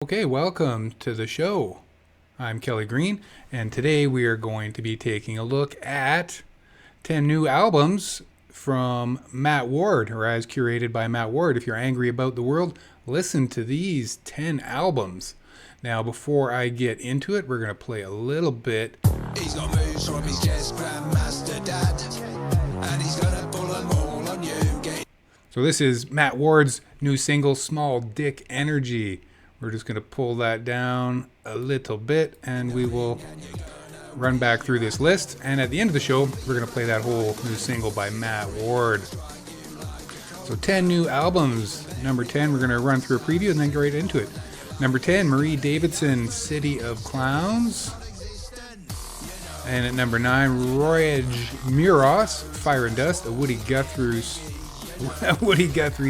Okay, welcome to the show. I'm Kelly Green, and today we are going to be taking a look at 10 new albums from Matt Ward, or as curated by Matt Ward. If you're angry about the world, listen to these 10 albums. Now, before I get into it, we're going to play a little bit. He's got moves from his jazz grandmaster dad, and he's gonna pull them all on you. So this is Matt Ward's new single, Small Dick Energy. We're just going to pull that down a little bit, and we will run back through this list. And at the end of the show, we're going to play that whole new single by Matt Ward. So 10 new albums. Number 10, we're going to run through a preview and then get right into it. Number 10, Marie Davidson, City of Clowns. And at number 9, Royage Muros, Fire and Dust, a Woody Guthrie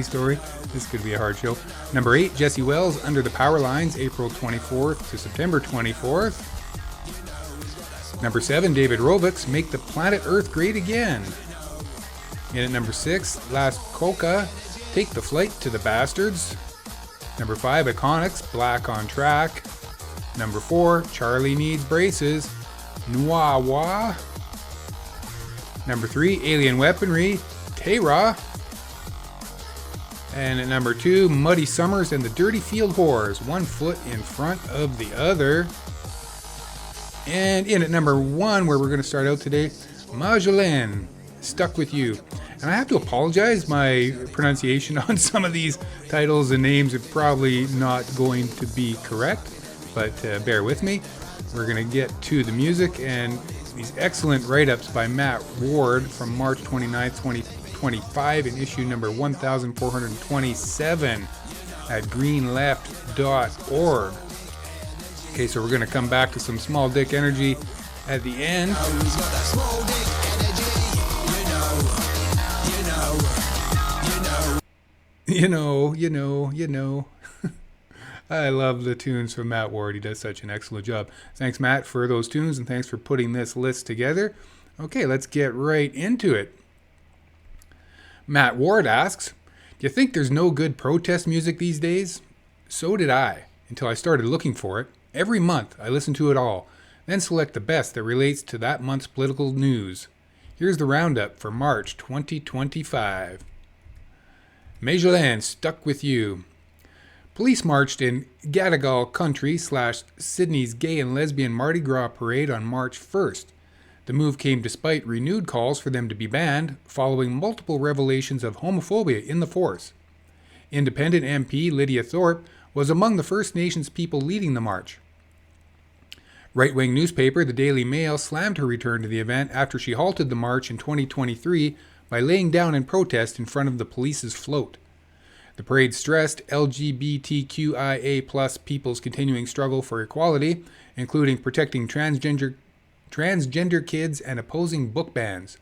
story. This could be a hard show. Number 8, Jesse Wells, Under the Power Lines, April 24th to September 24th. Number 7, David Rovics, Make the Planet Earth Great Again. And at number 6, Las Coca, Take the Flight to the Bastards. Number 5, Iconics, Black on Track. Number 4, Charlie Needs Braces, Noir Wah. Number 3, Alien Weaponry, Terra. And at number 2, Muddy Summers and the Dirty Field Whores, one foot in front of the other. And in at number 1, where we're going to start out today, Majolaine, Stuck With You. And I have to apologize, my pronunciation on some of these titles and names are probably not going to be correct, but bear with me. We're going to get to the music and these excellent write-ups by Matt Ward from March 29th, 2025 in issue number 1427 at greenleft.org. Okay, so we're going to come back to some Small Dick Energy at the end. You know. I love the tunes from Matt Ward. He does such an excellent job. Thanks, Matt, for those tunes, and thanks for putting this list together. Okay, let's get right into it. Matt Ward asks, do you think there's no good protest music these days? So did I, until I started looking for it. Every month, I listen to it all, then select the best that relates to that month's political news. Here's the roundup for March 2025. Majolaine, Stuck With You. Police marched in Gadigal Country / Sydney's Gay and Lesbian Mardi Gras Parade on March 1st. The move came despite renewed calls for them to be banned, following multiple revelations of homophobia in the force. Independent MP Lydia Thorpe was among the First Nations people leading the march. Right-wing newspaper The Daily Mail slammed her return to the event after she halted the march in 2023 by laying down in protest in front of the police's float. The parade stressed LGBTQIA+ people's continuing struggle for equality, including protecting transgender kids and opposing book bans.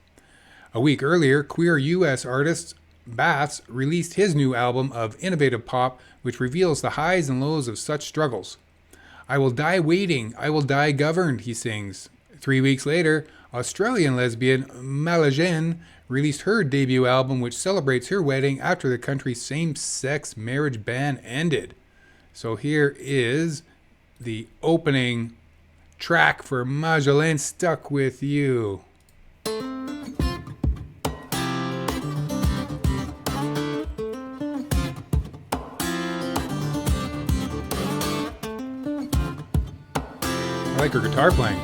A week earlier, queer U.S. artist Baths released his new album of innovative pop, which reveals the highs and lows of such struggles. I will die waiting, I will die governed, he sings. 3 weeks later, Australian lesbian Majolaine released her debut album, which celebrates her wedding after the country's same-sex marriage ban ended. So here is the opening track for Majolaine, Stuck With You. I like her guitar playing.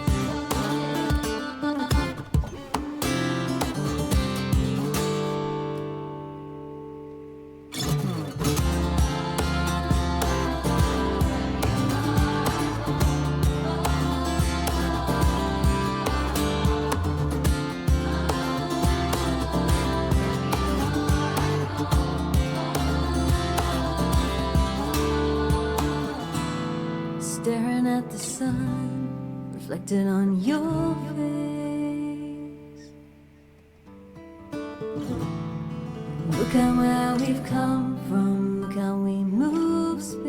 Staring at the sun reflected on your face. Look at where we've come from, look how we move space.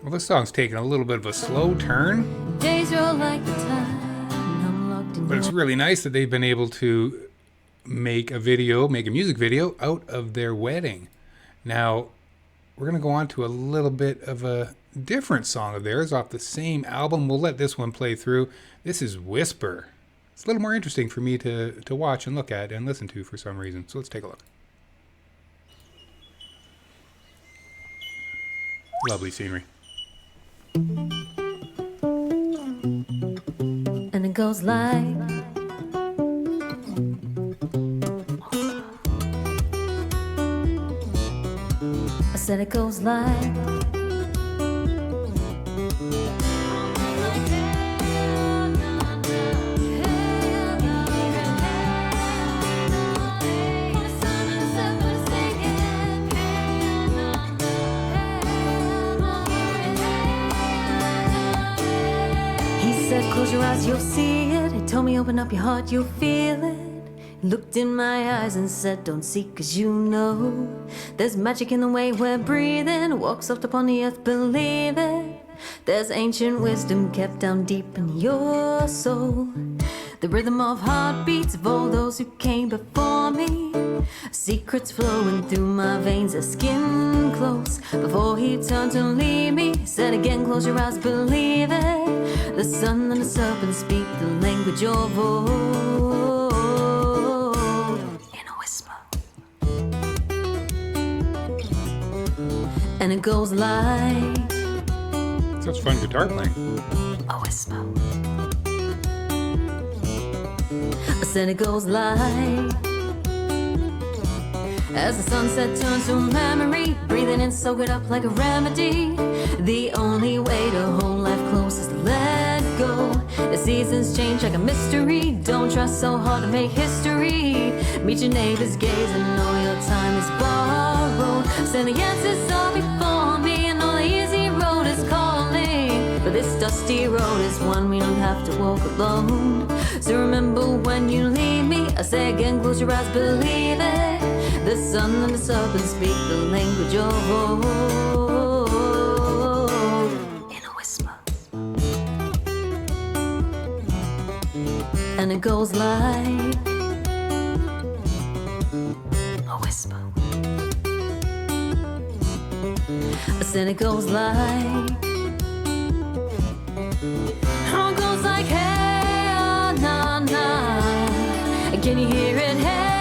Well, this song's taking a little bit of a slow turn. Days are like the tide, I'm locked in. But it's really nice that they've been able to make a music video out of their wedding. Now, we're going to go on to a little bit of a different song of theirs off the same album. We'll let this one play through. This is Whisper. It's a little more interesting for me to watch and look at and listen to for some reason. So let's take a look. Lovely scenery. And it goes like I said it goes like close your eyes, you'll see it. He told me open up your heart, you'll feel it. He looked in my eyes and said don't seek, cause you know there's magic in the way we're breathing. Walk soft upon the earth, believe it. There's ancient wisdom kept down deep in your soul. The rhythm of heartbeats of all those who came before me. Secrets flowing through my veins, a skin close. Before he turned to leave me, he said again, close your eyes, believe it. The sun and the serpent speak the language of old. In a whisper. And it goes like Such fun guitar playing. a whisper. I said it goes like as the sunset turns to memory, breathing in, soak it up like a remedy. The only way to hold life close is to let go. The seasons change like a mystery. Don't try so hard to make history. Meet your neighbor's gaze and know your time is borrowed. Send the answers all before me, and all the easy road is calling. But this dusty road is one we don't have to walk alone. So remember when you leave me, I say again, close your eyes, believe it. The sun and the serpent speak the language of old. In a whisper. And it goes like a whisper. I said it goes like oh, it goes like hey, oh, nah, nah. Can you hear it? Hey.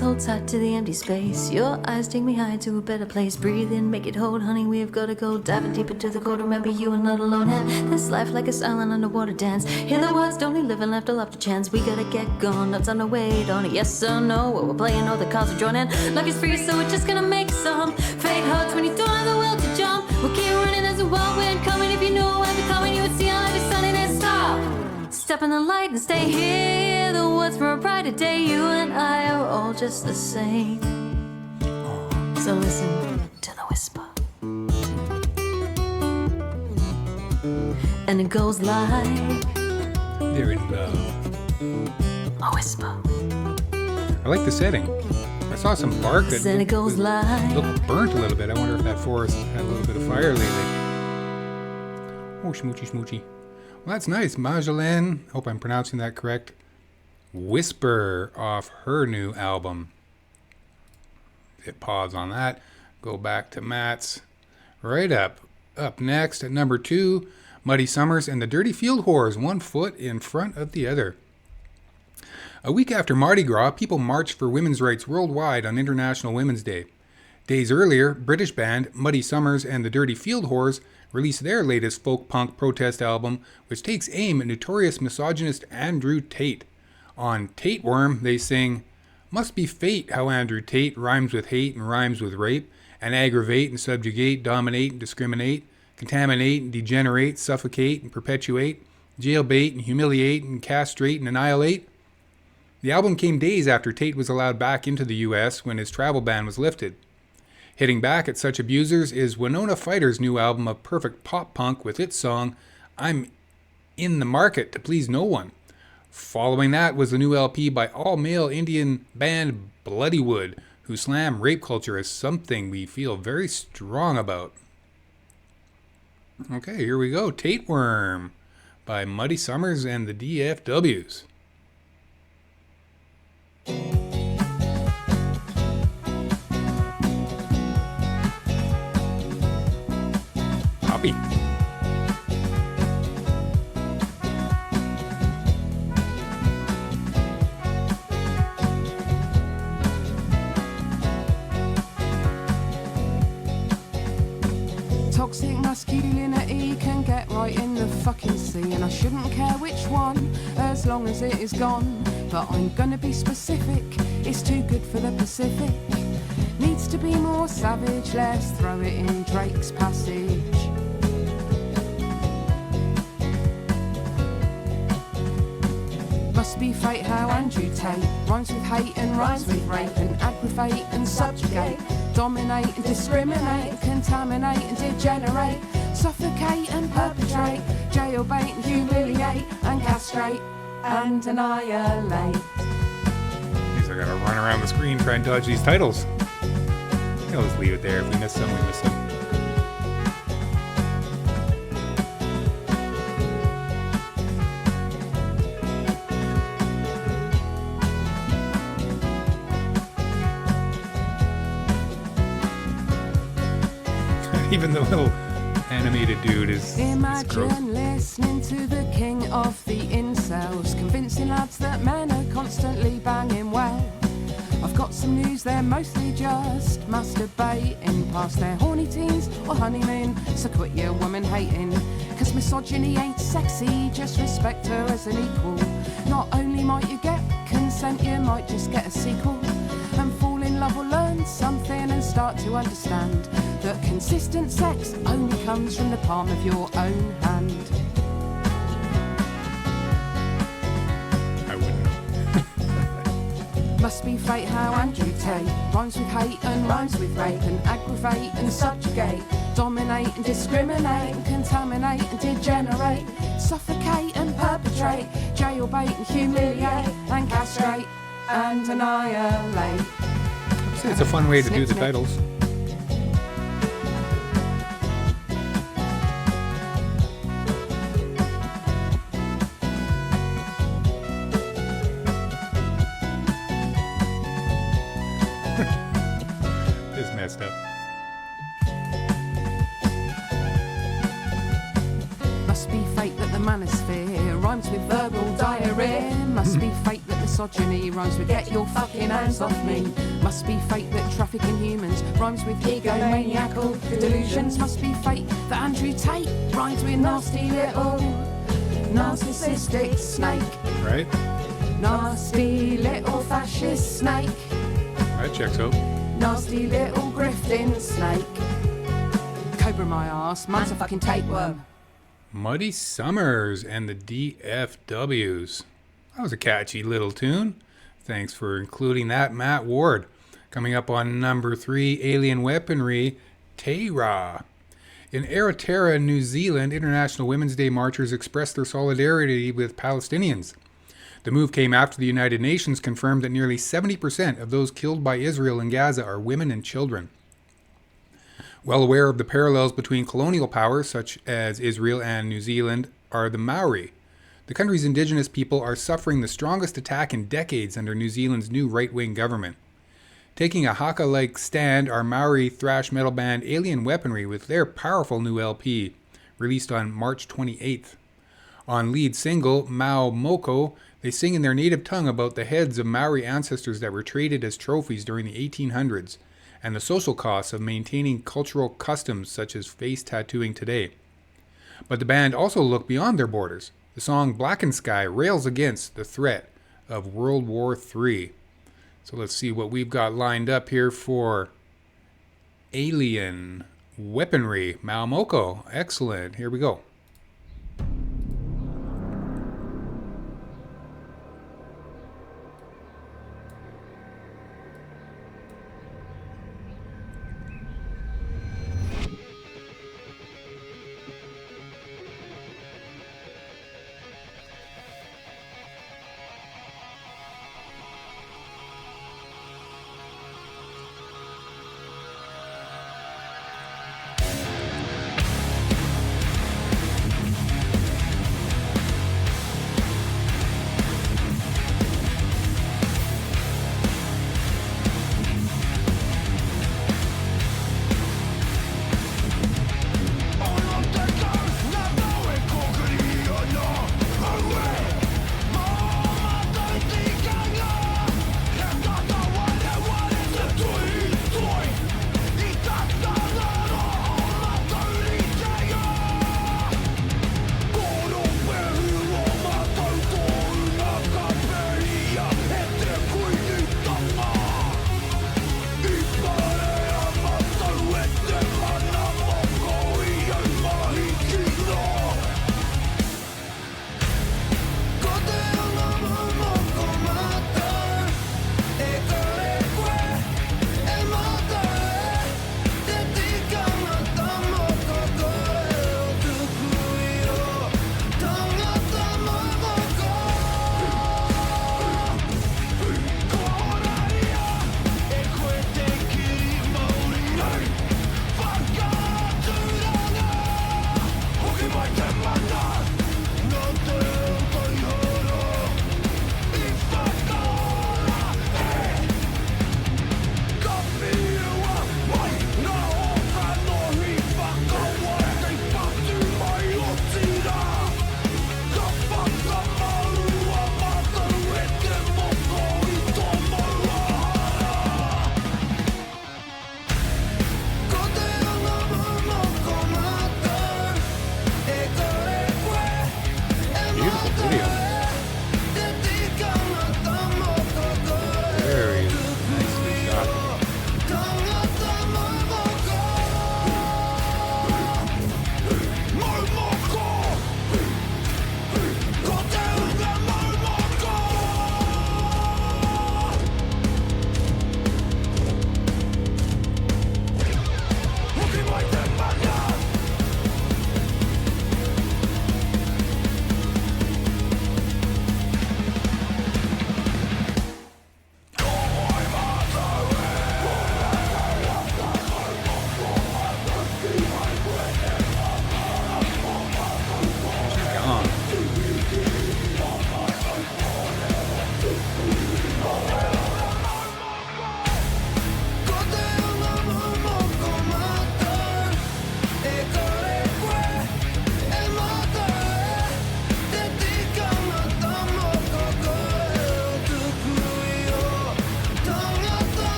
Hold tight to the empty space. Your eyes take me high to a better place. Breathe in, make it hold, honey, we've got to go. Diving deep into the cold, remember you are not alone. Have this life like a silent underwater dance. Hear the words, don't leave living left all up to chance. We gotta get gone, not time to wait on it. Yes or no, what we're playing, all the cards are drawn in. Luck is free, so we're just gonna make some. Fate hurts when you don't have the will to jump. We'll keep running, there's a wild wind coming. If you knew I'd be coming, you would see how life is sunny, then stop. Step in the light and stay here. The words for a brighter day. You and I are all just the same. So listen to the whisper. And it goes like They're in love. a whisper. I like the setting. I saw some bark that Then it goes like looked burnt a little bit. I wonder if that forest had a little bit of fire lately. Oh, schmoochy, schmoochy. Well, that's nice. Magdalene, hope I'm pronouncing that correct. Whisper off her new album. Hit pause on that. Go back to Matt's. Right up. Up next at number 2, Muddy Summers and the Dirty Field Whores, one foot in front of the other. A week after Mardi Gras, people marched for women's rights worldwide on International Women's Day. Days earlier, British band Muddy Summers and the Dirty Field Whores released their latest folk punk protest album, which takes aim at notorious misogynist Andrew Tate. On Tapeworm, they sing, "Must be fate how Andrew Tate rhymes with hate and rhymes with rape, and aggravate and subjugate, dominate and discriminate, contaminate and degenerate, suffocate and perpetuate, jailbait and humiliate and castrate and annihilate." The album came days after Tate was allowed back into the US when his travel ban was lifted. Hitting back at such abusers is Winona Fighter's new album of perfect pop punk with its song, "I'm in the Market to Please No One." Following that was the new LP by all-male Indian band Bloodywood, who slam rape culture as something we feel very strong about. Okay, here we go. Tapeworm by Muddy Summers and the DFWs. Poppy. Toxic masculinity can get right in the fucking sea, and I shouldn't care which one as long as it is gone. But I'm gonna be specific, it's too good for the Pacific. Needs to be more savage, let's throw it in Drake's Passage. Must be fate how Andrew Tate rhymes with hate and rhymes with rape and aggravate and subjugate, dominate and discriminate, contaminate and degenerate, suffocate and perpetrate, jailbait and humiliate and castrate and annihilate. Means I gotta run around the screen try and dodge these titles. I'll just leave it there. If we miss some, we miss some. Even the little animated dude is gross. Imagine listening to the king of the incels, convincing lads that men are constantly banging well. I've got some news, they're mostly just masturbating past their horny teens or honeymoon, so quit your woman hating, cause misogyny ain't sexy, just respect her as an equal. Not only might you get consent, you might just get a sequel, and fall in love or learn something and start to understand that consistent sex only comes from the palm of your own hand. I wouldn't know. Must be fate how Andrew Tate rhymes with hate and rhymes with rape and aggravate and subjugate, dominate and discriminate and contaminate and degenerate, suffocate and perpetrate, jailbait and humiliate and castrate and annihilate. It's a fun way to do the titles. It's messed up. Must be fate that the manosphere rhymes with verbal diarrhea. Must be fate that misogyny rhymes with get your fucking hands off me. Must be fate that trafficking humans rhymes with egomaniacal delusions. Must be fate that Andrew Tate rhymes with nasty little narcissistic snake. Right? Nasty little fascist snake. That checks out. Nasty little grifting snake. Cobra my ass, man's a fucking tapeworm. Muddy Summers and the DFWs. That was a catchy little tune. Thanks for including that, Matt Ward. Coming up on number 3, Alien Weaponry, Teira. In Aotearoa, New Zealand, International Women's Day marchers expressed their solidarity with Palestinians. The move came after the United Nations confirmed that nearly 70% of those killed by Israel in Gaza are women and children. Well aware of the parallels between colonial powers such as Israel and New Zealand are the Maori. The country's indigenous people are suffering the strongest attack in decades under New Zealand's new right-wing government. Taking a haka-like stand are Maori thrash metal band Alien Weaponry with their powerful new LP, released on March 28th. On lead single, Mau Moko, they sing in their native tongue about the heads of Maori ancestors that were traded as trophies during the 1800s, and the social costs of maintaining cultural customs such as face tattooing today. But the band also look beyond their borders. The song Blackened Sky rails against the threat of World War III. So let's see what we've got lined up here for Alien Weaponry, Maomoko. Excellent. Here we go.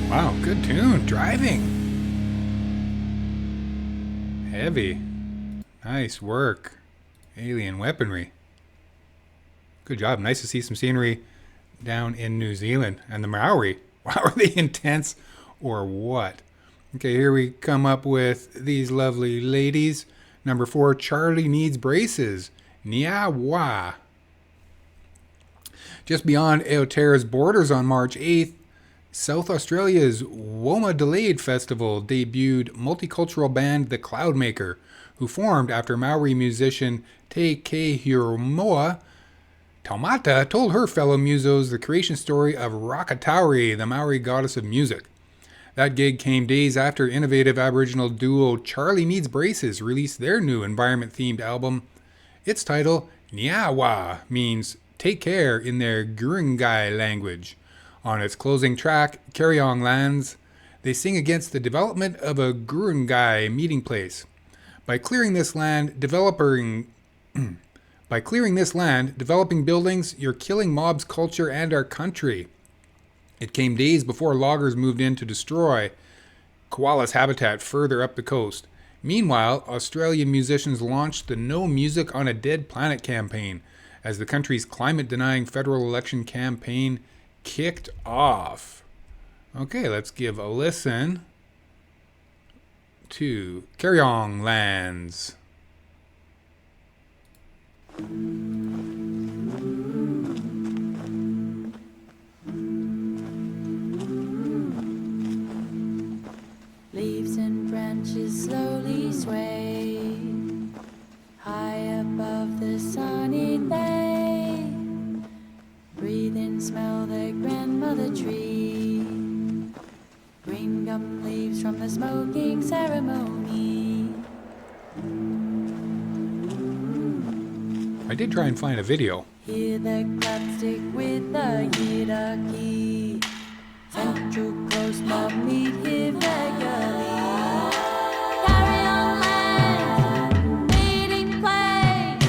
Wow, good tune. Driving. Heavy. Nice work. Alien weaponry. Good job. Nice to see some scenery down in New Zealand. And the Maori. Wow, are they intense or what? Okay, here we come up with these lovely ladies. Number 4, Charlie Needs Braces. Niawa. Just beyond Aotearoa's borders on March 8th, South Australia's Woma Delayed Festival debuted multicultural band The Cloudmaker, who formed after Maori musician Te Kehiromoa Taumata told her fellow musos the creation story of Rakatauri, the Maori goddess of music. That gig came days after innovative Aboriginal duo Charlie Needs Braces released their new environment-themed album. Its title, Niawa, means take care in their Gurungai language. On its closing track, Carryong Lands, they sing against the development of a Gurungai meeting place. By clearing this land, developing buildings, you're killing mobs' culture and our country. It came days before loggers moved in to destroy koala's habitat further up the coast. Meanwhile, Australian musicians launched the No Music on a Dead Planet campaign as the country's climate-denying federal election campaign kicked off. Okay, let's give a listen to Carryong Lands. Leaves and branches slowly sway high above the sunny day. Breathe in, smell the grandmother tree. Green gum leaves from the smoking ceremony. I did try and find a video. Hear the clapstick with the yidaki. Central Coast mob meet here regularly. Carry on land, meeting place.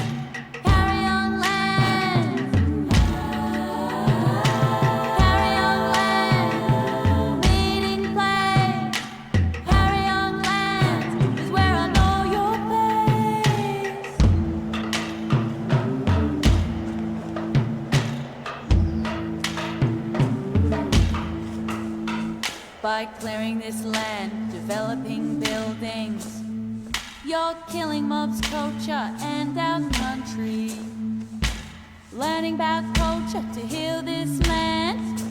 Carry on land. Carry on land, meeting place. Carry on land is where I know your face. By clearing this land, developing buildings, you're killing mobs' culture and our country. Learning about culture to heal this land,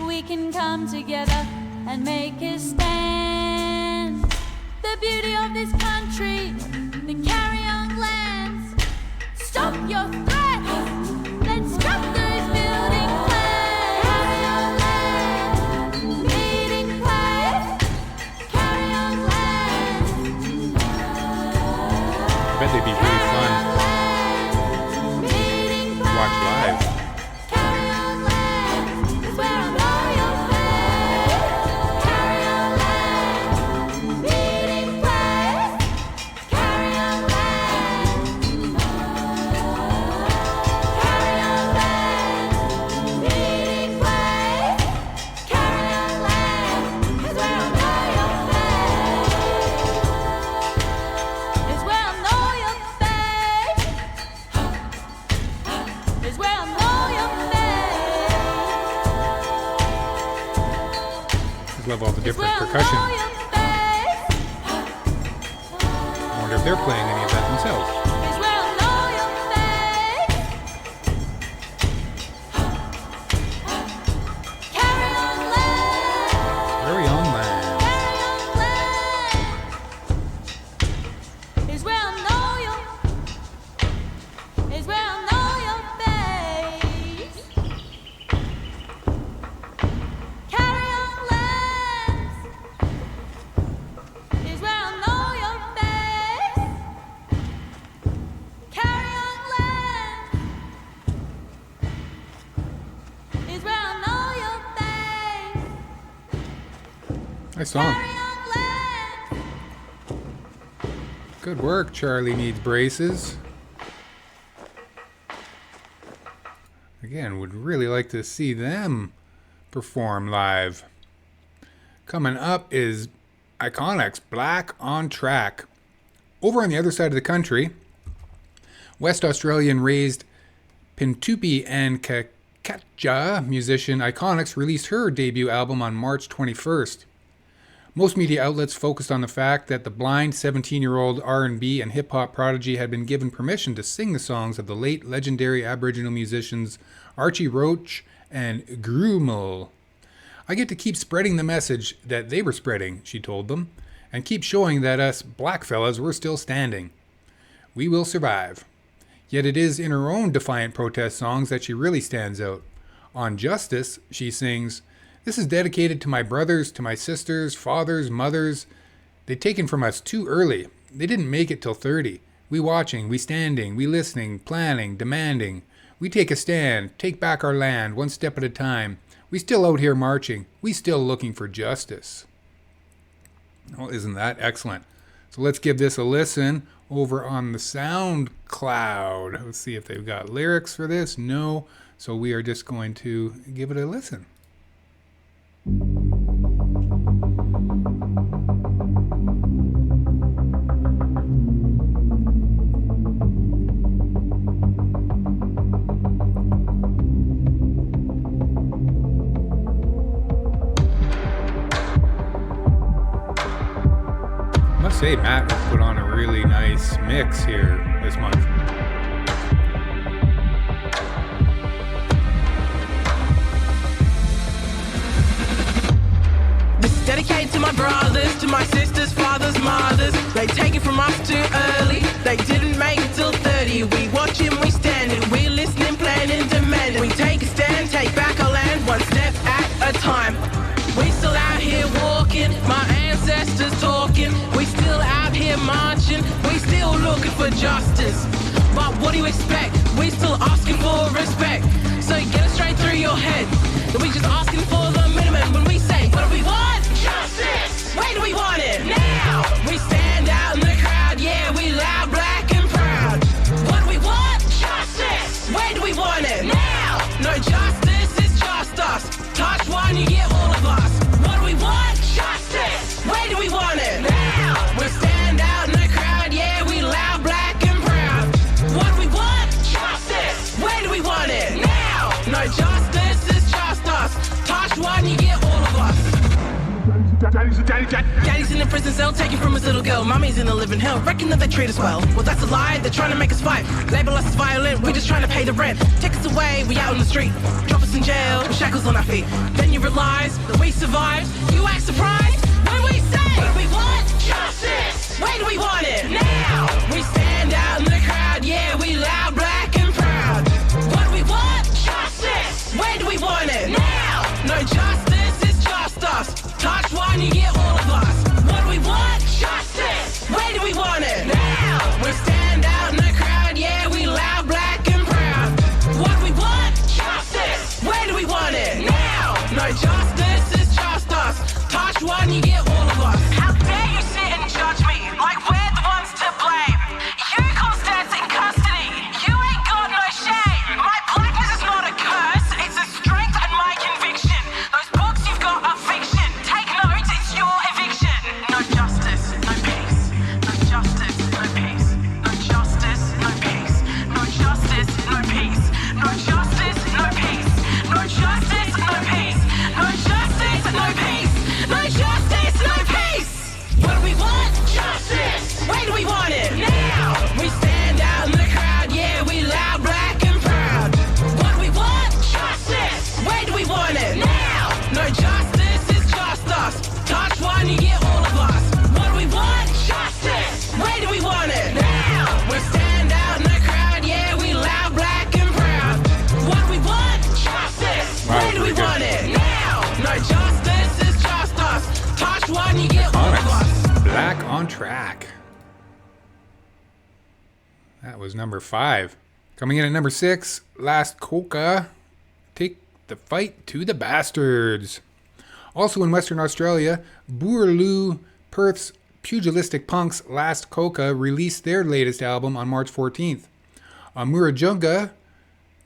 we can come together and make a stand. The beauty of this country, the carry-on lands. Stop your threats, let's scrap those building plans. Carry-on land, meeting place. Carry-on land. I bet they'd be really fun to watch live. Love all the different percussion. I wonder if they're playing any of that themselves. Carry on land. Nice song. Good work, Charlie Needs Braces. Again, would really like to see them perform live. Coming up is Iconics, Black on Track. Over on the other side of the country, West Australian raised Pintupi and Kakatja musician Iconics released her debut album on March 21st. Most media outlets focused on the fact that the blind 17-year-old R&B and hip-hop prodigy had been given permission to sing the songs of the late legendary Aboriginal musicians Archie Roach and Grumel. I get to keep spreading the message that they were spreading, she told them, and keep showing that us black fellas were still standing. We will survive. Yet it is in her own defiant protest songs that she really stands out. On Justice, she sings, "This is dedicated to my brothers, to my sisters, fathers, mothers. They taken from us too early. They didn't make it till 30. We watching, we standing, we listening, planning, demanding. We take a stand, take back our land, one step at a time. We still out here marching. We still looking for justice." Oh, isn't that excellent? So let's give this a listen over on the SoundCloud. Let's see if they've got lyrics for this. No. So we are just going to give it a listen. I must say, Matt has put on a really nice mix here this month. This is dedicated to my brothers, to my sisters, fathers, mothers. They take it from us too early. They didn't make it till 30. We watching, we standing, we listening, planning, demanding. We take a stand, take back our land, one step at a time. We still out here walking, my ancestors talking. We still out here marching, we still looking for justice. But what do you expect? We still asking for respect. So get it straight through your head. That we just asking for the minimum when we say, what do we want? Justice! Where do we want it? Now! We stand out in the crowd, yeah, we loud, black and proud. What do we want? Justice! Where do we want it? Now! No justice, it's just us. Touch one, you get all of us. What do we want? Justice! Where do we want it? Now! We stand out in the crowd, yeah, we loud, black and proud. What do we want? Justice! Where do we want it? Now! No justice, it's just us. Touch one, you get all of us. Daddy's in the prison cell, taken from his little girl. Mummy's in a living hell, reckon that they treat us well. Well, that's a lie, they're trying to make us fight. Label us as violent, we're just trying to pay the rent. Take us away, we out on the street. Drop us in jail, with shackles on our feet. Then you realize that we survived. You act surprised when we say, what do we want? Justice! Where do we want it? Now! We stand out in the crowd, yeah, we loud, black and proud. What do we want? Justice! Where do we want it? Now! No justice, it's just us. Touch one, you get all of us. What do we want? Justice! Where do we want it? Now! We stand out in the crowd, yeah, we loud, black and proud. What do we want? Justice! Where do we want it? Now! No justice, it's just us. Touch one, you get all of us. How dare you sit and judge me like we're the ones to blame? You Constance in custody. You ain't got no shame. My blackness is not a curse, it's a strength and my conviction. Those books you've got are fiction. Take note, it's your eviction. No justice, no peace. No justice, no peace. No justice, no peace. No justice, no peace. No justice, no peace. No justice, no peace. No justice, no peace. No justice, no peace. What do we want? Justice. Where do we want it? Now. We stand out in the crowd, yeah, we loud, black and proud. What do we want? Justice. Where do we want it? Now. No justice, it's just us. Touch one, you get all of us. What do we want? Justice. Where do we want it? Now. We stand out in the crowd, yeah, we loud, black and proud. What do we want? Justice. Wow, Where do we pretty good. want it? Now. No justice, it's just us. Touch one, you get all of us. Iconics, Black on Track. That was number 5. Coming in at number 6, Last Coca, Take the Fight to the Bastards. Also in Western Australia, Boorloo, Perth's pugilistic punks Last Coca released their latest album on March 14th. Murajunga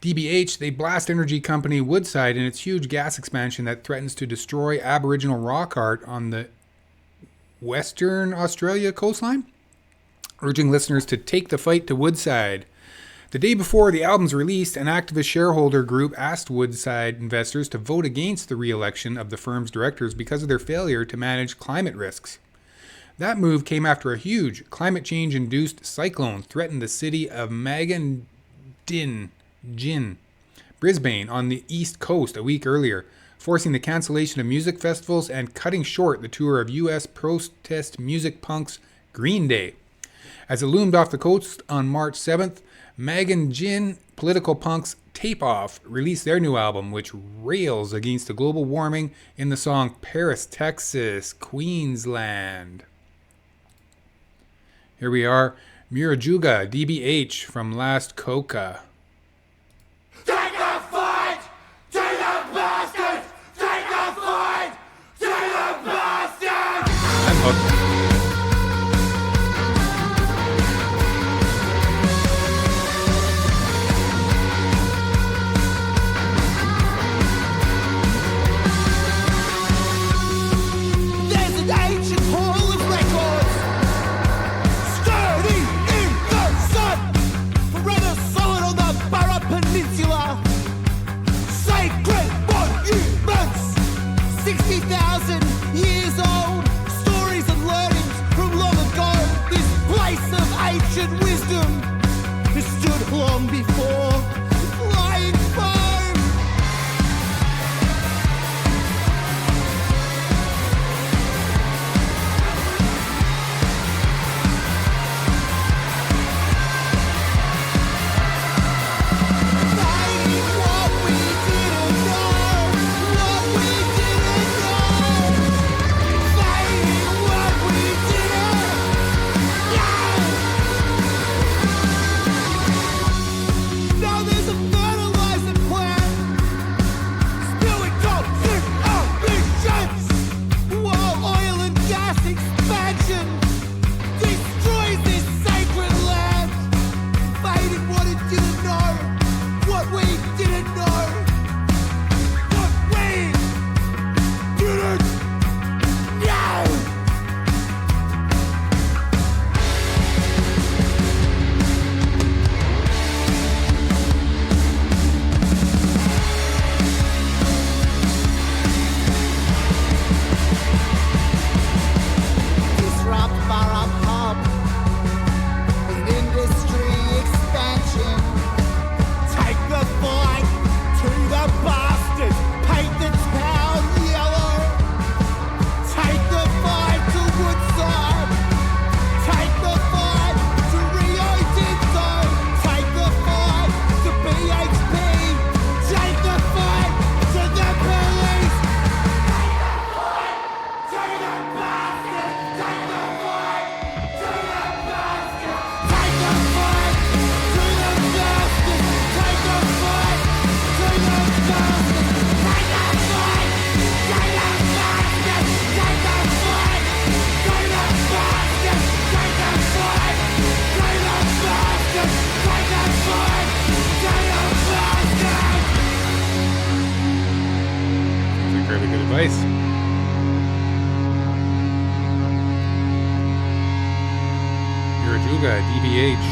DBH, they blast energy company Woodside in its huge gas expansion that threatens to destroy Aboriginal rock art on the Western Australia coastline, urging listeners to take the fight to Woodside. The day before the album's release, an activist shareholder group asked Woodside investors to vote against the re-election of the firm's directors because of their failure to manage climate risks. That move came after a huge climate change-induced cyclone threatened the city of Brisbane, on the east coast a week earlier, forcing the cancellation of music festivals and cutting short the tour of U.S. protest music punks Green Day. As it loomed off the coast on March 7th, political punks Tape Off released their new album, which rails against the global warming in the song Paris, Texas, Queensland. Here we are, Murajuga, DBH from Last Coca. Take the fight to the bastards! Take the fight to the bastards! I'm hooked. There's an ancient hall of records, sturdy in the sun, forever solid on the Burra Peninsula. Sacred monuments, 60,000 years old, stories and learnings from long ago. This place of ancient wisdom has stood long before flying foam. Fighting what we didn't know, what we didn't know. Fighting what we didn't know. Now there's a fertilizer plant, spilling toxic emissions, while oil and gas expansion destroys this sacred land. Fighting what it didn't know, what we didn't know, what we didn't know. Disrupt Burra Pub, an industry expansion. Take the fight to the bastards, paint the town yellow. Take the fight to Woodside, take the fight to Rio Tinto, take the fight to BHP, take the fight to the police. Take the fight to the bastards, take the fight to the bastards. Take the fight to the bastards, take the fight to the bastards. Take the fight to the bastards, take the fight to the bastards. Take the fight to the bastards, take the fight to the bastards. Sounds like really good advice. Murajuga, DBH.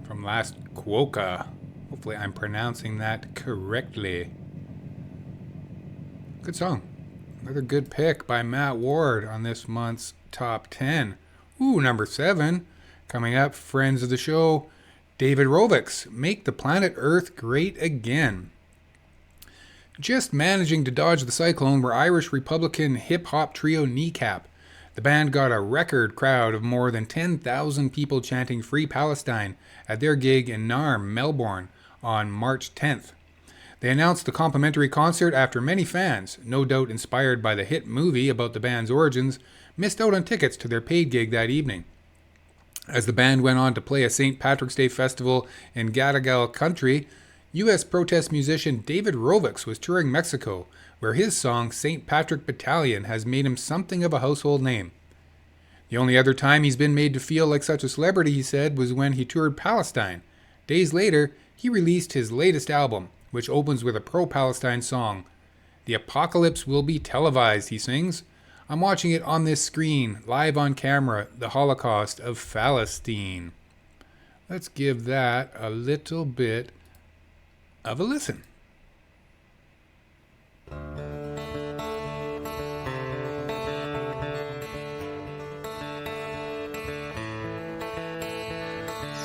From Last Quokka. Hopefully I'm pronouncing that correctly. Good song. Another good pick by Matt Ward on this month's Top 10. Ooh, number 7. Coming up, friends of the show, David Rovics, Make the Planet Earth Great Again. Just managing to dodge the cyclone were Irish Republican hip-hop trio Kneecap. The band got a record crowd of more than 10,000 people chanting Free Palestine at their gig in Naarm, Melbourne, on March 10th. They announced the complimentary concert after many fans, no doubt inspired by the hit movie about the band's origins, missed out on tickets to their paid gig that evening. As the band went on to play a St. Patrick's Day festival in Gadigal country, U.S. protest musician David Rovics was touring Mexico, where his song St. Patrick Battalion has made him something of a household name. The only other time he's been made to feel like such a celebrity, he said, was when he toured Palestine. Days later, he released his latest album, which opens with a pro-Palestine song. The apocalypse will be televised, he sings. I'm watching it on this screen, live on camera, the Holocaust of Palestine. Let's give that a little bit of a listen.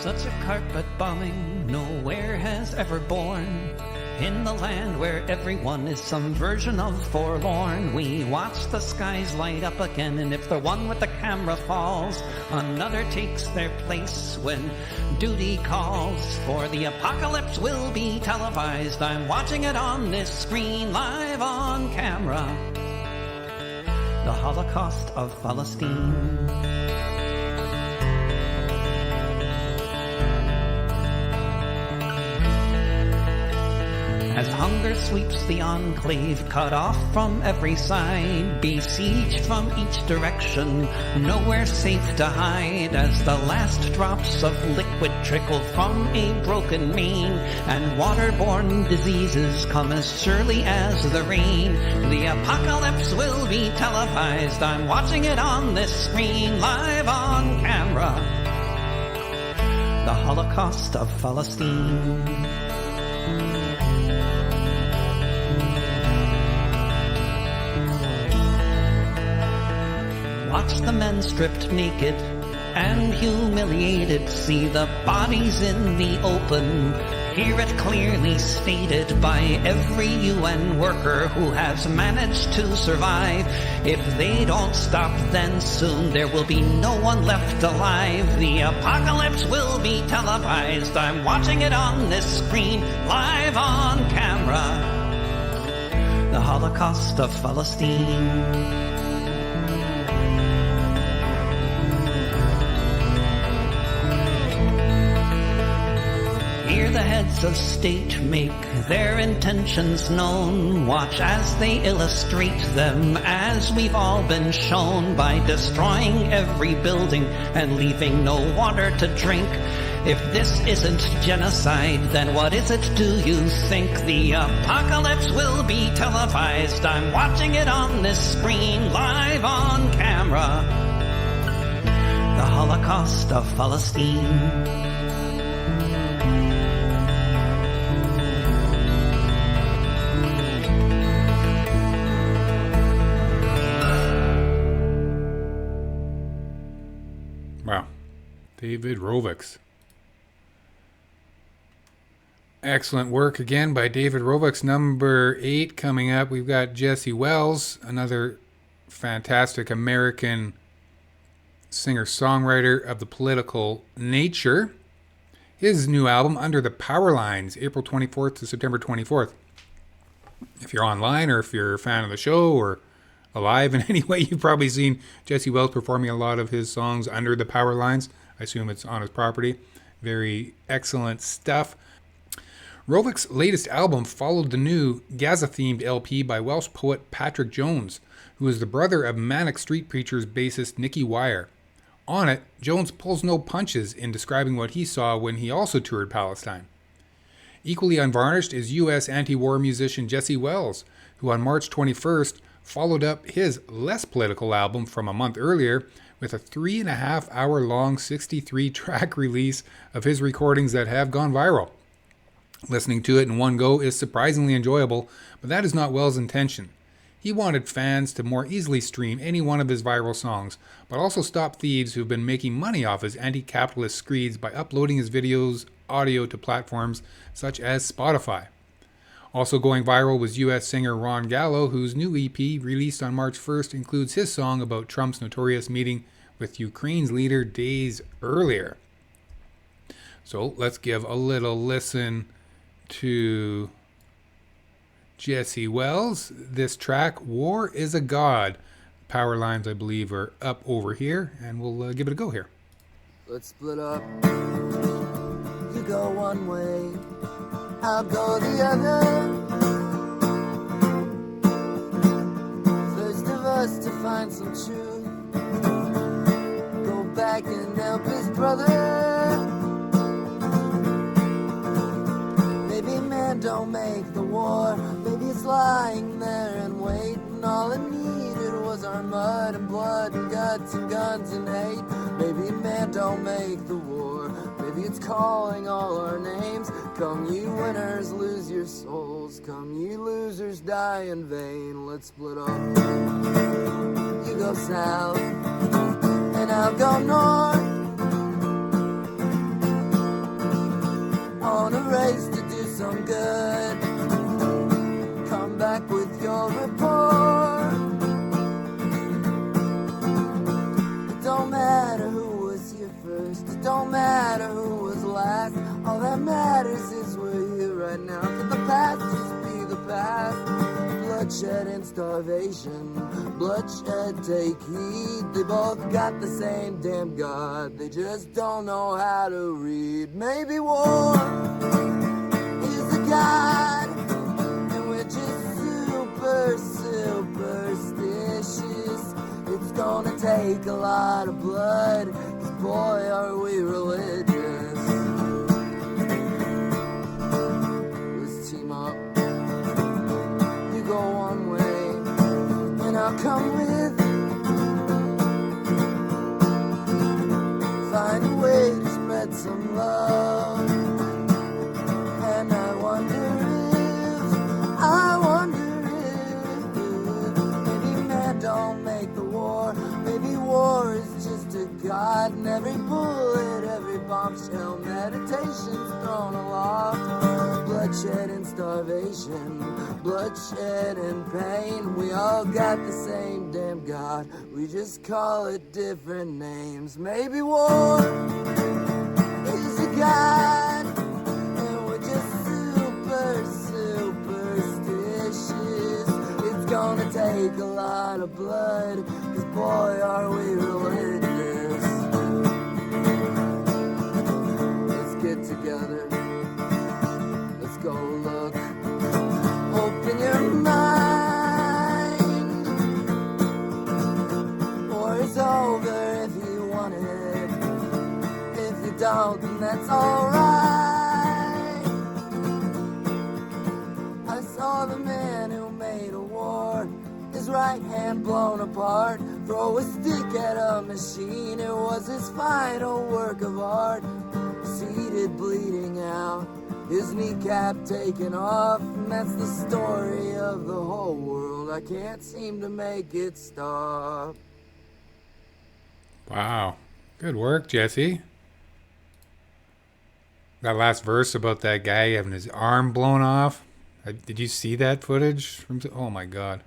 Such a carpet bombing nowhere has ever born. In the land where everyone is some version of forlorn, we watch the skies light up again, and if the one with the camera falls, another takes their place when duty calls. For the apocalypse will be televised. I'm watching it on this screen, live on camera. The Holocaust of Palestine. As hunger sweeps the enclave, cut off from every side, besieged from each direction, nowhere safe to hide. As the last drops of liquid trickle from a broken main, and waterborne diseases come as surely as the rain, the apocalypse will be televised. I'm watching it on this screen, live on camera. The Holocaust of Palestine. Watch the men stripped naked and humiliated, see the bodies in the open, hear it clearly stated by every UN worker who has managed to survive. If they don't stop, then soon there will be no one left alive. The apocalypse will be televised. I'm watching it on this screen, live on camera. The Holocaust of Palestine. Hear the heads of state make their intentions known. Watch as they illustrate them, as we've all been shown, by destroying every building and leaving no water to drink. If this isn't genocide, then what is it, do you think? The apocalypse will be televised. I'm watching it on this screen, live on camera. The Holocaust of Palestine. Wow. David Rovics. Excellent work again by David Rovics. Number 8 coming up. We've got Jesse Wells, another fantastic American singer-songwriter of the political nature. His new album, Under the Power Lines, April 24th to September 24th. If you're online or if you're a fan of the show or alive in any way, you've probably seen Jesse Wells performing a lot of his songs under the power lines. I assume it's on his property. Very excellent stuff. Rovics' latest album followed the new Gaza-themed LP by Welsh poet Patrick Jones, who is the brother of Manic Street Preachers bassist Nicky Wire. On it, Jones pulls no punches in describing what he saw when he also toured Palestine. Equally unvarnished is U.S. anti-war musician Jesse Wells, who on March 21st followed up his less political album from a month earlier with a 3.5-hour long 63-track release of his recordings that have gone viral. Listening to it in one go is surprisingly enjoyable, but that is not Wells' intention. He wanted fans to more easily stream any one of his viral songs, but also stop thieves who've been making money off his anti-capitalist screeds by uploading his videos, audio to platforms such as Spotify. Also going viral was U.S. singer Ron Gallo, whose new EP, released on March 1st, includes his song about Trump's notorious meeting with Ukraine's leader days earlier. So let's give a little listen to Jesse Wells. This track, War is a God. Power lines, I believe, are up over here, and we'll give it a go here. Let's split up. You go one way, I'll go the other. First of us to find some truth. guy can help his brother. Maybe man don't make the war. Maybe it's lying there and waiting. All it needed was our mud and blood and guts and guns and hate. Maybe man don't make the war. Maybe it's calling all our names. Come you winners, lose your souls. Come you losers, die in vain. Let's split up. You go south and I'll go north. On a race to do some good. Come back with your report. It don't matter who was here first. It don't matter who was last. All that matters is we're here right now. Can the past just be the past? Bloodshed and starvation. Bloodshed, take heed. They both got the same damn God. They just don't know how to read. Maybe war is a God, and we're just super superstitious. It's gonna take a lot of blood, 'cause boy are we religious. Let's team up. You go one way, and I'll come with. Find a way to spread some love. And I wonder if maybe man don't make the war. Maybe war is just a god, and every bullet, every bombshell, meditation's thrown aloft. Bloodshed and starvation, bloodshed and pain. We all got the same damn God. We just call it different names. Maybe war is a god, and we're just super superstitious. It's gonna take a lot of blood, 'cause boy are we religious. Let's get together. Let's go look. Open your mind. War is over if you want it. If you don't, then that's alright. I saw the man who made a war, his right hand blown apart. Throw a stick at a machine, it was his final work of art. Seated, bleeding out, his kneecap taken off, and that's the story of the whole world. I can't seem to make it stop. Wow. Good work, Jesse. That last verse about that guy having his arm blown off. Did you see that footage? Oh my God.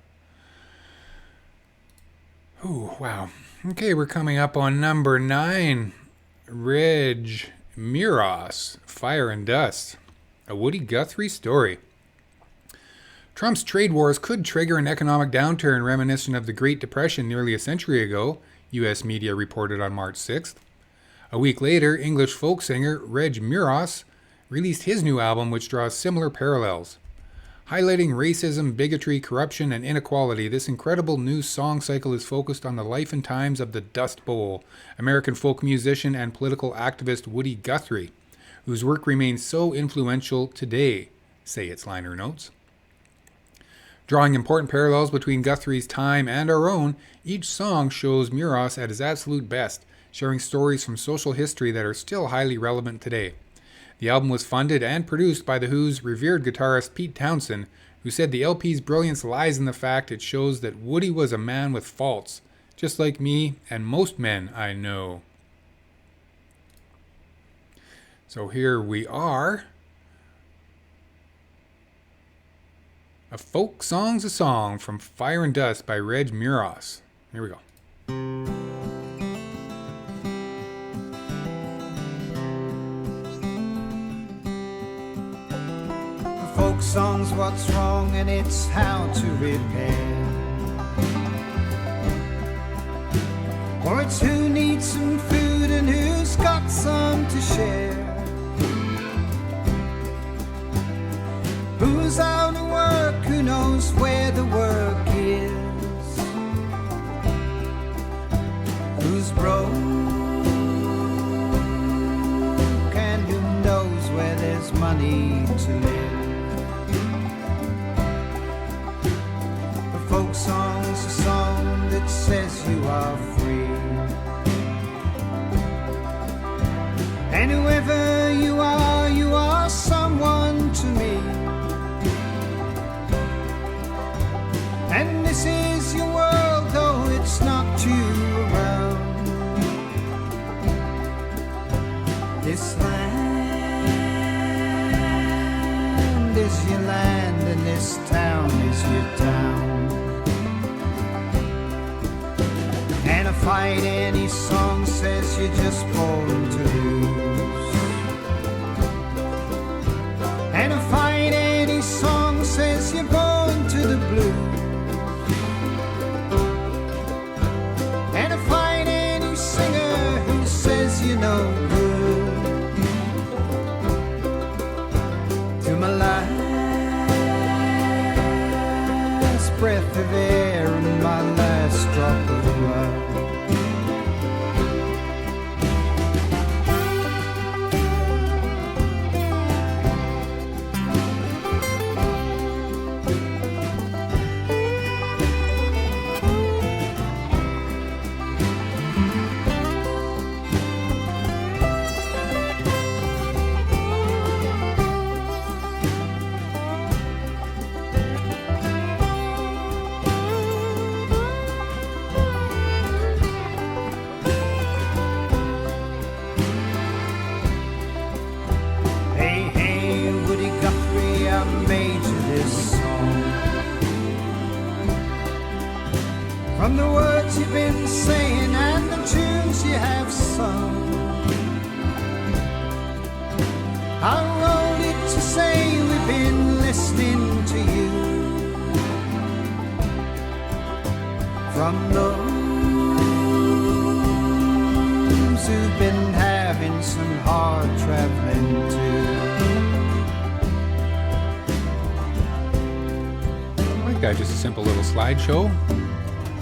Ooh, wow. Okay, we're coming up on number 9. Reg Muros, Fire and Dust. A Woody Guthrie story. Trump's trade wars could trigger an economic downturn reminiscent of the Great Depression nearly a century ago, U.S. media reported on March 6th. A week later, English folk singer Reg Muros released his new album, which draws similar parallels. Highlighting racism, bigotry, corruption, and inequality, this incredible new song cycle is focused on the life and times of the Dust Bowl, American folk musician and political activist Woody Guthrie, whose work remains so influential today, say its liner notes. Drawing important parallels between Guthrie's time and our own, each song shows Muros at his absolute best, sharing stories from social history that are still highly relevant today. The album was funded and produced by The Who's revered guitarist Pete Townshend, who said the LP's brilliance lies in the fact it shows that Woody was a man with faults, just like me and most men I know. So here we are. A Folk Song's a Song from Fire and Dust by Reg Muros. Here we go. Folk song's what's wrong and it's how to repair. Or it's who needs some food and who's got some to share. Who's out of work, who knows where the work is. Who's broke are free. And whoever you are someone to me. And this is your world, though it's not you around. This land is your land, and this town is your town. And a fight any song says you're just born to lose. And a fight any song says you're born to the blues. And a fight any singer who says you're no good. To my last breath of air and my last drop of blood. From the words you've been saying and the tunes you have sung, I wrote it to say we've been listening to you. From those who've been having some hard traveling too. Like that, just a simple little slideshow.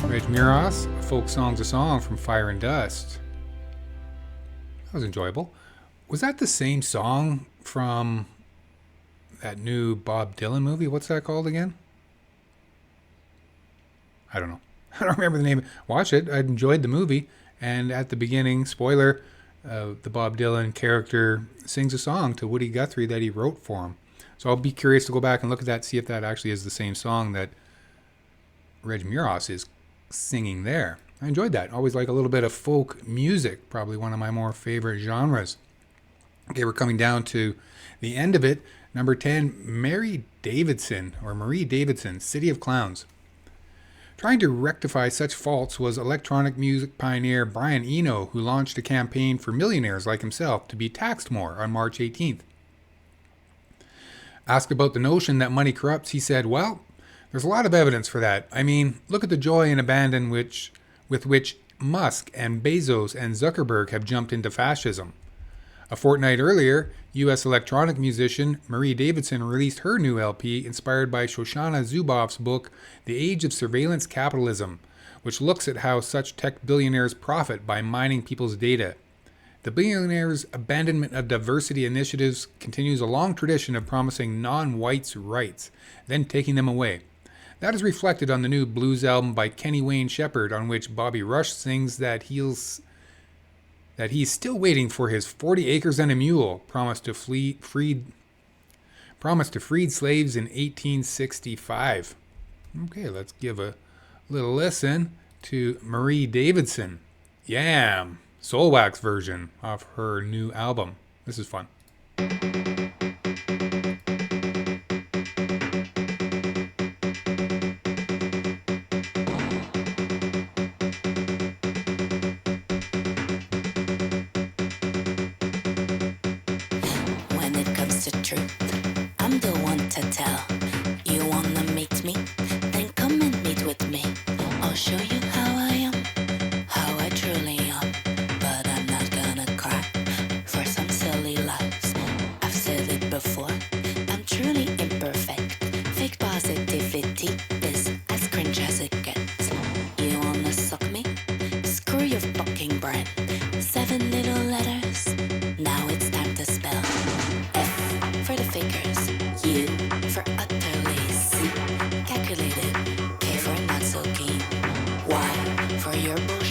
Reg Muros, Folk Song's a Song from Fire and Dust. That was enjoyable. Was that the same song from that new Bob Dylan movie? What's that called again? I don't know. I don't remember the name. Watch it. I enjoyed the movie. And at the beginning, spoiler, the Bob Dylan character sings a song to Woody Guthrie that he wrote for him. So I'll be curious to go back and look at that, see if that actually is the same song that Reg Muros is singing there. I enjoyed that. Always like a little bit of folk music, probably one of my more favorite genres. Okay, we're coming down to the end of it. Number 10, Marie Davidson, City of Clowns. Trying to rectify such faults was electronic music pioneer Brian Eno, who launched a campaign for millionaires like himself to be taxed more on March 18th. Asked about the notion that money corrupts, he said, well, there's a lot of evidence for that. I mean, look at the joy and abandon with which Musk and Bezos and Zuckerberg have jumped into fascism. A fortnight earlier, U.S. electronic musician Marie Davidson released her new LP inspired by Shoshana Zuboff's book, The Age of Surveillance Capitalism, which looks at how such tech billionaires profit by mining people's data. The billionaires' abandonment of diversity initiatives continues a long tradition of promising non-whites rights, then taking them away. That is reflected on the new blues album by Kenny Wayne Shepherd, on which Bobby Rush sings that he's still waiting for his 40 acres and a mule, promised to freed slaves in 1865. Okay, let's give a little listen to Marie Davidson. Yam! Soul Wax version of her new album. This is fun. When it comes to truth, I'm the one to tell. You wanna meet me? Then come and meet with me. I'll show you how I am, how I truly am. But I'm not gonna cry for some silly lies. I've said it before, I'm truly imperfect. Fake positivity is as cringe as it gets. You wanna suck me? Screw your fucking brain. 7 little letters, now it's time to spell. F for the fakers, U for utterly, C calculated, K for not so keen, Y for your bullshit.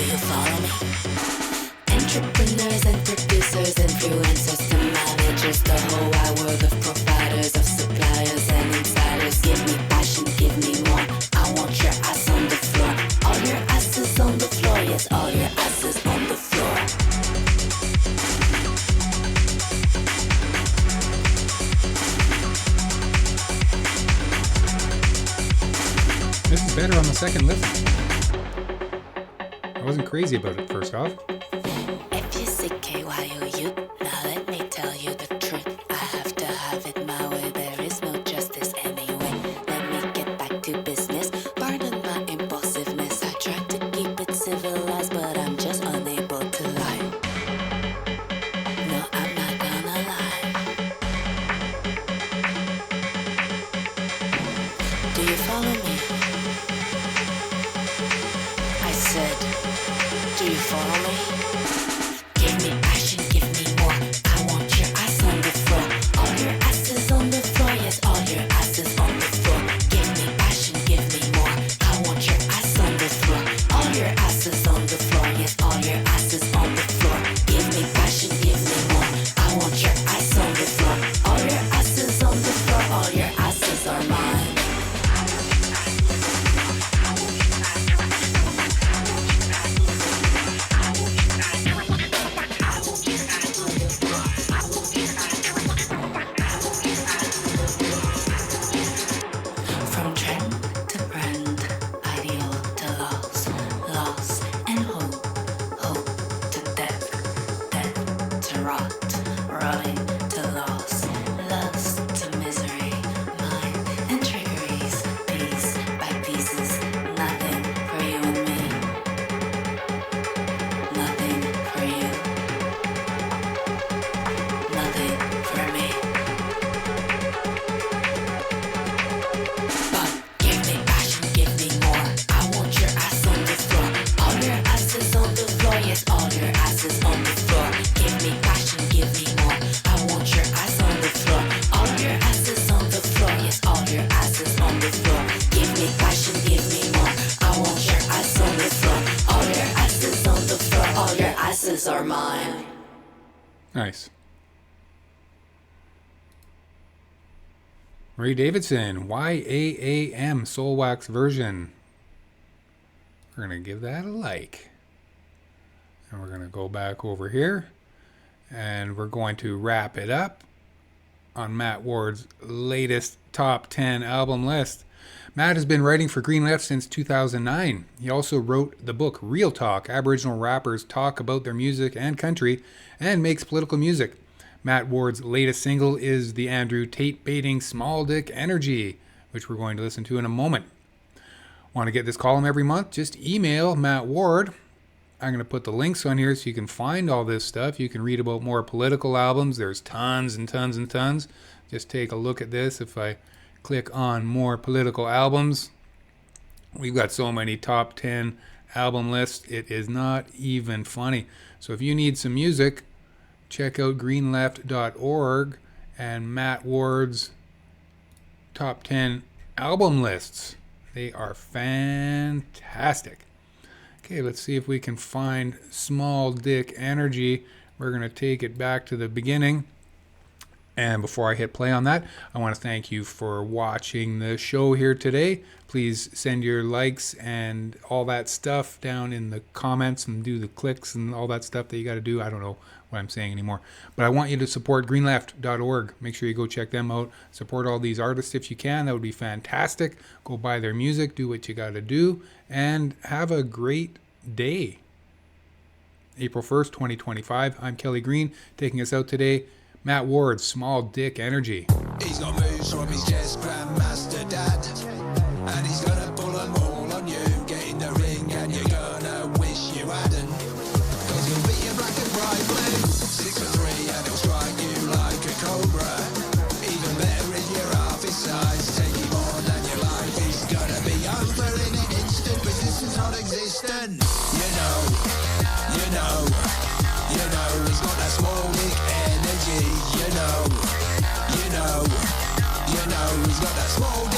Do you follow me? Entrepreneurs and producers, influencers to managers, the whole wide world of providers, of suppliers and insiders. Give me passion, give me more. I want your ass on the floor. All your asses on the floor, yes, all your asses on the floor. This is better on the second listen. I wasn't crazy about it first off. If you say KYOU, now let me tell you the truth. I have to have it my way. There is no justice anyway. Let me get back to business. Pardon my impulsiveness. I try to keep it civilized, but I'm just unable to lie. No, I'm not gonna lie. Do you follow me? I said, do you follow me? Give me passion, give me more. I want your ass on the floor. All your asses on the floor, yes, all your asses on the floor. Give me passion, give me more. I want your ass on the floor. All your asses on the floor, yes, all your asses on the floor. Give me passion, give me more. I want your ass on the floor. All your asses on the floor, all your asses are mine. From trend to brand, ideal to loss, loss and hope, hope to death, death to rot, rotting to loss, lust to misery, mine and trickeries, piece by pieces, nothing for you and me, nothing for you, nothing for me. But give me passion, give me more. I want your ass on the floor. All your asses on the floor, yes, all your asses on the floor. Give me passion, give me more. I want your ass on the floor. All your asses on the floor, yes, all your asses on the floor. Give me passion, give me more. I want your ass on the floor. All your asses on the floor, all your asses are mine. Nice. Ray Davidson, YAAM Soul Wax version. We're going to give that a like. And we're going to go back over here. And we're going to wrap it up on Matt Ward's latest top 10 album list. Matt has been writing for Green Left since 2009. He also wrote the book Real Talk, Aboriginal Rappers Talk About Their Music and Country, and makes political music. Matt Ward's latest single is the Andrew Tate-baiting Small Dick Energy, which we're going to listen to in a moment. Want to get this column every month? Just email Matt Ward. I'm going to put the links on here so you can find all this stuff. You can read about more political albums. There's tons and tons and tons. Just take a look at this. If I click on more political albums, we've got so many top 10 album lists. It is not even funny. So if you need some music, check out greenleft.org and Matt Ward's top 10 album lists. They are fantastic. Okay, let's see if we can find Small Dick Energy. We're going to take it back to the beginning. And before I hit play on that, I want to thank you for watching the show here today. Please send your likes and all that stuff down in the comments and do the clicks and all that stuff that you got to do. I don't know what I'm saying anymore. But I want you to support greenleft.org. Make sure you go check them out. Support all these artists if you can. That would be fantastic. Go buy their music. Do what you got to do. And have a great day. April 1st, 2025. I'm Kelly Green. Taking us out today, Matt Ward's Small Dick Energy. He's got moves from his jazz grandmaster dad, and he's gonna pull them all on you. Get in the ring and you're gonna wish you hadn't, cause he'll beat you black and bright blue. 6'3" and he'll strike you like a cobra. Even better if you're half his size. Take him on and your life is gonna be over in an instant. Resistance non-existent. You know, he's got that small dick energy. You know, he's got that small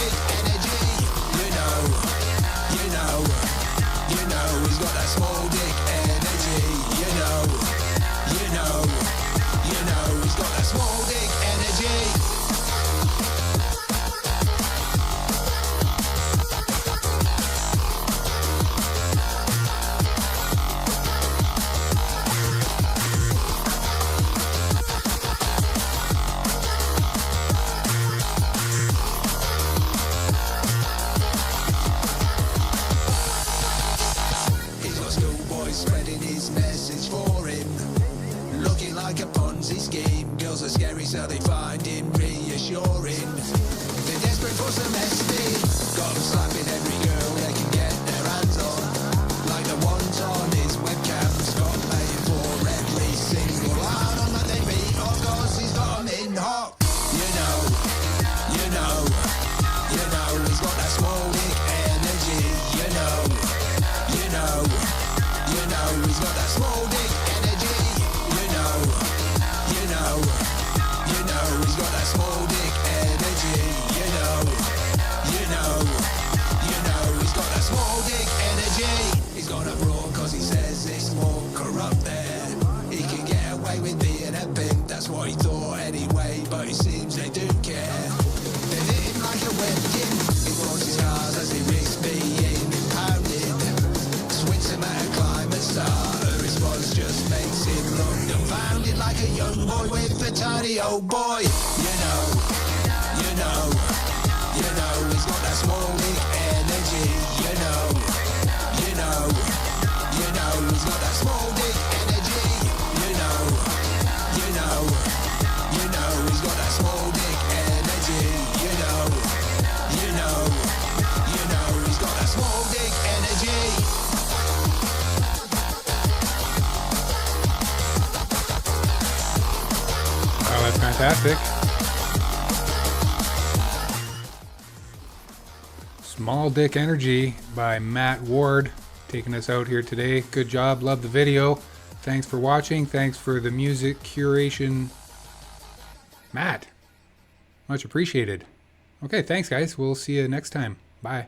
got that small dick energy. He's got schoolboys spreading his message for him, looking like a Ponzi scheme. Girls are scary, so they find him reassuring. They're desperate for some SD, got them slapping every girl they can get their hands on, like the ones on his webcam. Scott paying for every single one that they beat. Of course, he's got them in hot. You know, you know, you know, he's got that small dick energy. You know, you know, you know, he's got that small dick energy. You know, you know, you know, he's got that small dick energy. You know, you know, you know, he's got that small dick energy. He's gonna brawl cause he says it's more corrupt there. He can get away with being a pimp, that's what he thought anyway, but it seems they do care. They hit him like a weapon. He wants his cars as he risks being impounded. Swings him at a climate star. Her response just makes him look dumbfounded, like a young boy with a tiny old boy. You know, you know, you know, he's got that small dick energy. You know, you know, you know, he's got that small dick energy. You know, you know, you know, he's got that small dick energy. You know, you know, you know, he's got that small dick energy. Oh, that's fantastic. Small Dick Energy by Matt Ward, taking us out here today. Good job. Love the video. Thanks for watching. Thanks for the music curation, Matt. Much appreciated. Okay, thanks, guys. We'll see you next time. Bye.